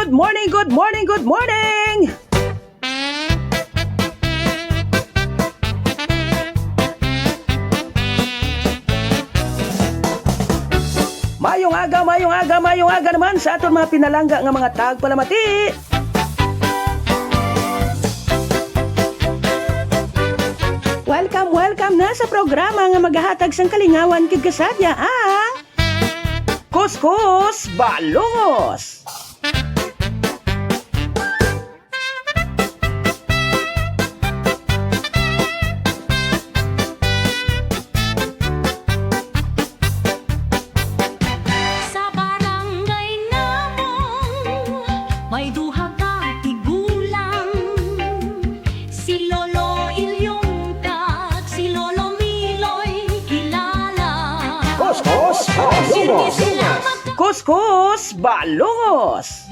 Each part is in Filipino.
good morning, good morning, good morning! Mayong aga naman sa aton mga pinalangga nga mga tagpalamati. Welcome na sa programa nga maghahatag sang kalingawan kid kasadya ang Kuskus Balungos. Kuskus Balungos.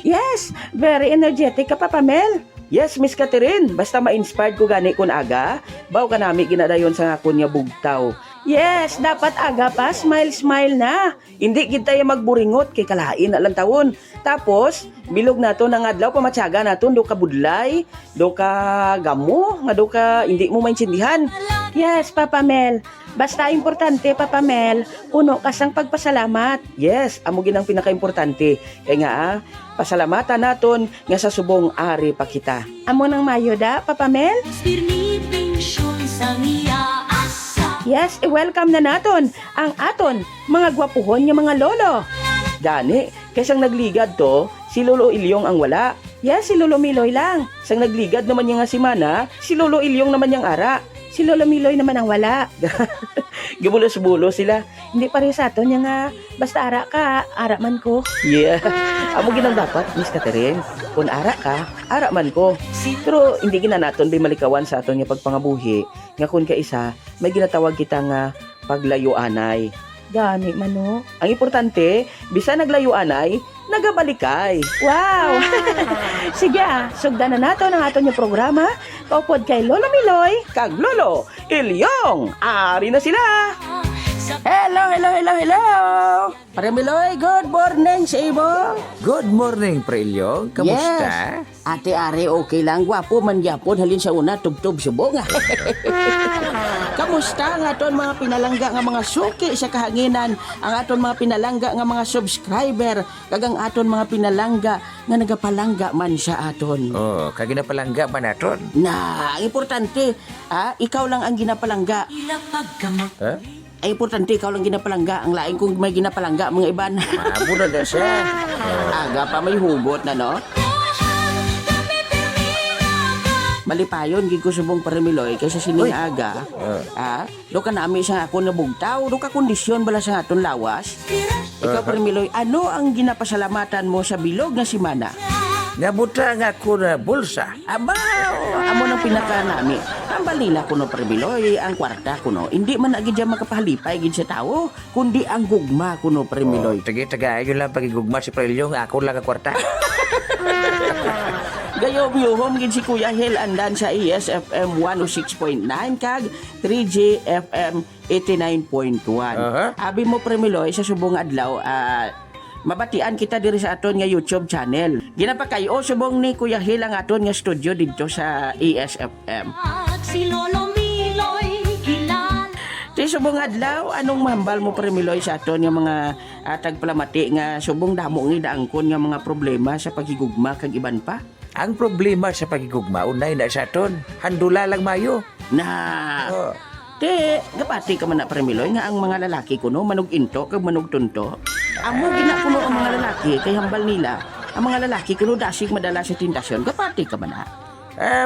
Yes, very energetic ka pa, Pamel. Yes, Miss Catherine, basta ma-inspired ko gani kun aga, baw ka nami ginadayon sa nga kunya bugtaw. Yes, dapat aga pa, smile na. Hindi kita yung magburingot kay kalain na lang taon. Tapos, bilog nato ng adlaw pamatyaga nato, do ka budlay, do ka gamo, nga do ka hindi mo maintindihan. Yes, Papa Mel. Basta importante, Papa Mel, puno ka sang pagpasalamat. Yes, amo ginang pinaka-importante. Kaya nga, pasalamatan naton nga sa subong ari pa kita. Amo nang mayo da, Papa Mel? Yes, welcome na naton ang aton mga gwapuhon nga mga lolo. Gani, kaysang nagligad to, si Lolo Ilyong ang wala. Yes, si Lolo Miloy lang. Sang nagligad naman niya nga si Mana, si Lolo Ilyong naman niyang ara. Si Lolo Miloy naman ang wala. Gibulos-bulos sila. Hindi pa rin sa aton niya nga, basta ara ka, ara man ko. Yeah. Amo ginang dapat, Miss Catherine. Kung ara ka, ara man ko. Pero hindi gina naton di malikawan sa aton nga pagpangabuhi. Nga kun ka isa, may ginatawag kita nga paglayuanay. Gani mano. Ang importante, bisa naglayuanay, nagabalikay. Wow! Sige sugdan na nato ng aton yung programa. Kaupod kay Lolo Miloy, kag Lolo Ilyong. Ari na sila! Hello! Pare Miloy, good morning sa imo. Good morning, Pre Ilyong. Kamusta? Yes. Ate Ari, okay lang. Gwapo man gyapon halin sa una, tubtob subong. Kamusta ang aton mga pinalangga nga mga suki sa kahanginan, ang aton mga pinalangga nga mga subscriber, kagang aton mga pinalangga nga nagapalangga man sa aton. Oh, kaginapalangga ba naton? Na, ang importante, ikaw lang ang ginapalangga. Huh? Ay importante, ikaw lang ginapalangga. Ang laing kung may ginapalangga, mga iban. Mabura na siya. Aga pa may hugot na, no? Malipayon, gid ko subong Parimiloy kaysa sining aga. Do ka nami sa ako nabugtaw, do ka kondisyon bala sa aton lawas. Ikaw Parimiloy, ano ang ginapasalamatan mo sa bilog na si Mana? Nabuta nga ko na bulsa. Abaw! Amo nang pinaka nami. Ang balila ko no Parimiloy, ang kwarta ko no. Hindi man agad dyan makapahalipay gid sa tao, kundi ang gugma ko no Parimiloy. Taga yun lang pagigugma si Pre Ilyong, ako lang ang kwarta. Gayo-biyuhom gid si Kuya Hel andan sa ESFM 106.9 kag 3G FM 89.1. Abi mo Premiloy sa subong adlaw, mabatian kita diri sa aton nga YouTube channel. Ginapakayo subong ni Kuya Hel ang aton nga studio didto sa ESFM. Si Lolo Miloy Di subong adlaw, anong mahambal mo Premiloy sa aton nga mga tagpalamati nga subong damo nga daangkon nga mga problema sa paghigugma kag iban pa? Ang problema sa pagigugma, unay na sa aton, handula lang mayo. Di, gapati ka man na Premiloy nga ang mga lalaki kuno manog into kag manog tunto. Amo ginapuno ang mga lalaki kay hambal nila. Ang mga lalaki kuno dasig madala sa tintasyon. Gapati ka man na.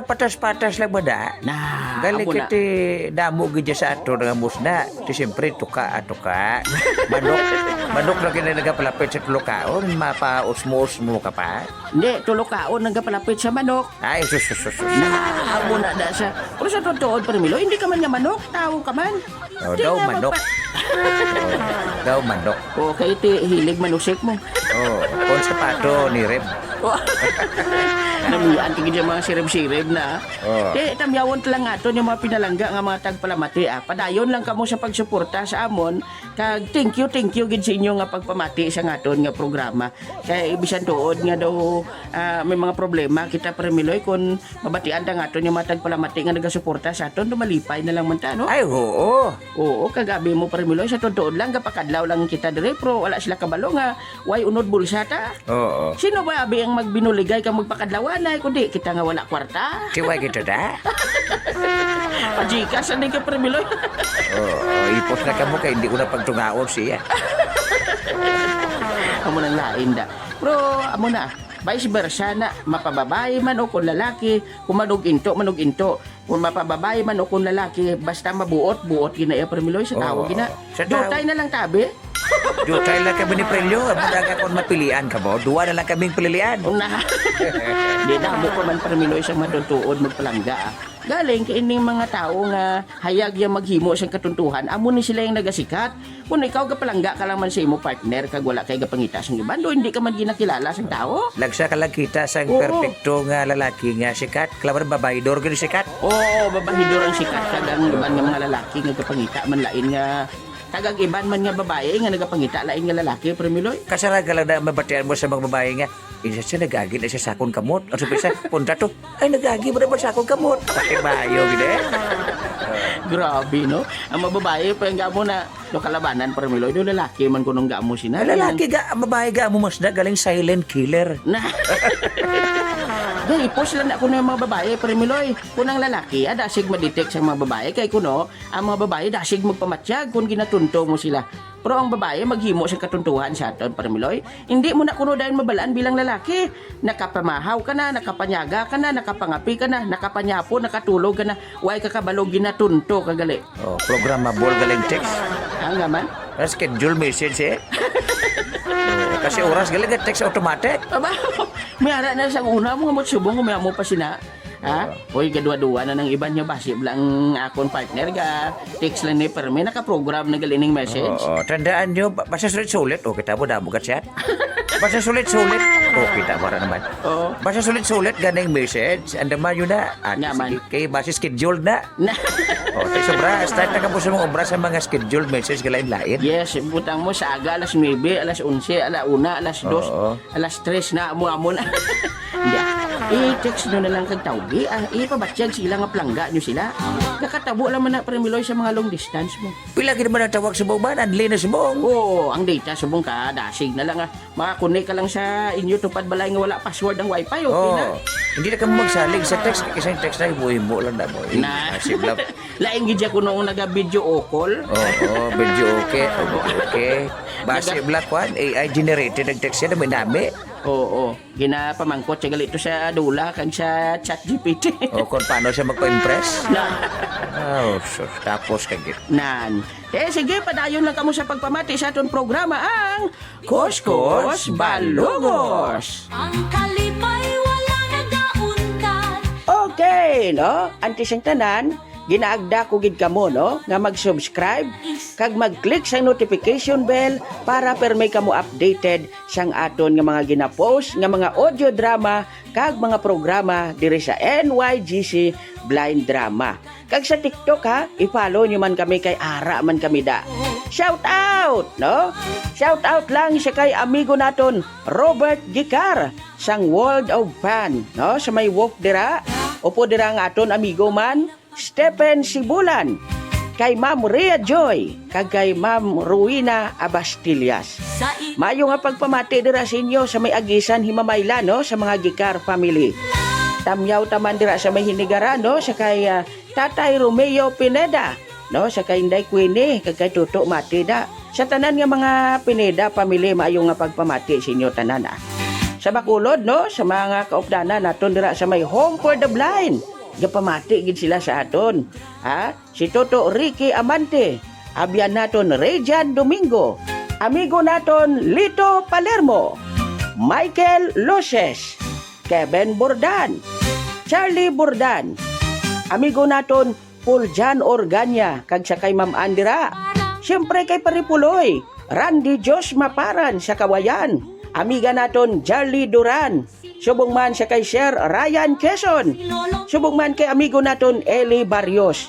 Patas-patas lang ba da? Galing amo na. kiti damo gidya sa ato nga musna. Ti siyempre tuka. Manok na kina nagapalapit sa tulokaon, mapa-usmos mo ka pa? Hindi, tulokaon nagapalapit sa manok. Ay, sus. Amo na da sa. Pero sa totoo, Premiloy, hindi ka man nga manok, tao ka man. Daw manok. Daw manok. Okay, ti hilig manusik mo. Kung sapato ni Reb. Namiyaan tigid yung mga sirib-sirib na. Oh. Tamyawon lang aton yung mga pinalangga nga mga tagpalamati. Padayon lang kamo sa pagsuporta sa amon. Kag thank you gid sa inyo nga pagpamati sa aton nga programa. Kaya ibisan tuod nga daw may mga problema kita Premiloy kung mabatian ta aton yung mga tagpalamati nga nagasuporta sa aton dumalipay na lang man ta no. Ay, oo. Oo, kagabi mo Premiloy sa tuod lang kapakadlaw lang kita dire pro wala sila kabalo nga way unod bulsa ta. Oo. Sino ba abi ang magbinuligay kang magpakadlawan ay kundi kita nga wala kwarta? Siway kita da. Pajikas ani ka Premiloy. Oo, ipos na ka mo kay hindi ko na pagtungaon siya. Amo nang lain da. Pero amo na, vice versa na, mapababae man o kung lalaki, kung manug-into. Kung mapababae man o kung lalaki, basta mabuot ginaya Premiloy sa tao Oo. gina. Sa tao. Dutay na lang tabi. Dutay lang kami ni Prelio. Madaga kung mapilian ka mo, duwa na lang kaming pilian. Na. Di damo ko man Premiloy sa matutuod magpalangga. Galing kay ining mga tao nga hayag yang maghimo sa katuntuhan, amo ni sila yung nagasikat. Kung ikaw gapalangga ka lang man sa imo partner kag wala kay gapangita sa iban, do hindi ka man ginakilala sa tao. Lagsa ka lang kita sa Oo. perfecto nga lalaki nga sikat. Klabar babae, dorgan sikat. Oo, babahidor ang sikat kag ang iban nga mga lalaki nga gapangita man lain nga kag iban man nga babae nga nagapangita lain nga lalaki Premiloy. Kasara ka lang na mabatian mo sa mga babae nga. Isa siya nagagi na siya sakon kamot. At sabi siya, punta to. Ay, nagagi mo na ba sakon kamot? Pati bayo, gini. Grabe no. Ang mga babae pa yung gamo na no kalabanan Premiloy, do lalaki man kunong gamo sina. Ay, lalaki ga, babae ga mo mas na galing silent killer. Na. Dahil ipos lang ako ng mga babae, Premiloy. Kung ang lalaki, dasig ma-detect sa mga babae. Kaya kuno, ang mga babae dasig magpamatsyag kung ginatunto mo sila. Pero ang babae, maghimo sa katuntuhan sa aton, Premiloy. Hindi mo na kuno dahil mabalaan bilang lalaki. Nakapamahaw ka na, nakapanyaga ka na, nakapangapi ka na, nakapanyapo, nakatulog ka na. Way kakabalog ginatunto kagali. Oh, programmable galing text. Ang naman. Schedule message eh. Oh, kasi oras galing nga text automatic. Aba, may ara na sa una mo nga subong kumaya mo pa sina. Ha? Hoy, gadwa-duwa na ng iban niya basi lang akong partner ga text lang ni permi naka-program na galining message. Oo, tandaan nyo, basta sulit-sulit. O, kita mo damo ka chat. Basta sulit-sulit. O, kita mo rin naman. Oo. Basta sulit-sulit ganing message. Andaman yun na. Naman. Kay base scheduled na. Na. O, tayo sobra. Start na ka po sa mga obra sa mga scheduled message galain-lain. Yes, butang mo sa aga alas 9, alas 11, alas 1, alas 2, Oo. alas 3 na amo na. Hindi. I-text nyo na lang kag tawgi. Ipabatsyag sila nga plangga nyo sila. Kakatabo naman na Premiloy sa mga long distance mo. Pila ka naman ang tawag sa bawban. Anli na sa buong. Oo, ang data subong ka, dasig na lang makakunik ka lang sa inyo tupad balay nga wala password ang wifi, okay na? Hindi na ka magsalig sa text. Kasi yung text na ibuhin mo lang na mo. Na. Asib lang. Laing gidya ko noong naga-video o call. Oo, medyo okay. Okay. Base black one, AI generated ang text yan na may nami. Oo, ginapamangkot siya galito sa dula kag sa chat GPT. O kung paano siya magpa-impress. Na, Oh, so, tapos kagit. nan. Sige, padayon lang kamo sa pagpamati sa aton programa ang Kuskus Balugos. Ang kalipay wala nagauntan. Okay, no? Antes ang tanan, ginaagda ko gid kamo, no? Nga mag-subscribe kag mag-click sa notification bell para permay kamo updated sang aton nga mga gina-post nga mga audio drama kag mga programa diri sa NYGC Blind Drama. Kag sa TikTok ha, i-follow nyo man kami kay ara man kami da. Shout out, no? Shout out lang sa kay amigo naton Robert Gicar sang World of Fan, no? Sa may walk dira. Opo dira nga aton amigo man Stephen Sibulan, kay Ma'am Rhea Joy, kag kay Ma'am Ruina Abastillas. Sa Mayo nga pagpamati dira sa inyo sa may agisan Himamayla, no? Sa mga Gicar family. Tamyaw taman dira sa may Hinigaran, no? Sa kay Tatay Romeo Pineda, no? Sa kay Inday Queenie, kag kay Tuto Matida. Sa tanan nga mga Pineda family, maayo nga pagpamati sa inyo tanan. Sa Bacolod, no? Sa mga kaupdanan naton dira sa may Home for the Blind. Gapamati gid sila sa aton. Ha? Si Toto Ricky Amante, abyan naton Rejan Domingo, amigo naton Lito Palermo, Michael Loses, Kevin Bordan, Charlie Bordan, amigo naton Puljan Organya, kag sa kay Ma'am Andira. Siyempre kay Paripuloy, Randy Josh Maparan sa Kawayan, amiga naton Charlie Duran, Subong man siya kay Sir Ryan Quezon. Lolo Subong man kay amigo naton Eli Barrios.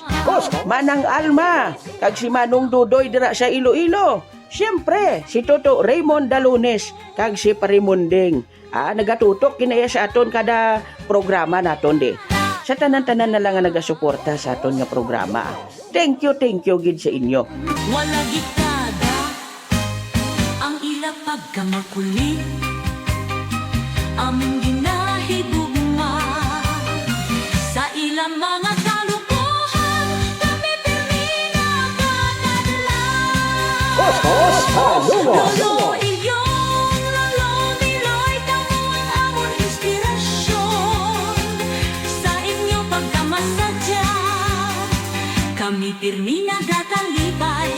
Manang Alma, kag si Manong Dudoy dira sa Iloilo. Siyempre, si Toto Raymond Dalunes, kag si Parimunding. Nagatutok kinaya sa aton kada programa naton di. Sa tanan-tanan na lang nga nagasuporta sa aton nga programa. Thank you gid sa inyo. wala gitada ang ila pagkamakulit aming ginahigugma sa ilang mga kalukuhan kami pirmina katadlan Lolo Ilyong, Lolo Miloy, kamo ang amon inspirasyon sa inyong pagkamasadya kami pirmi nagatalipay.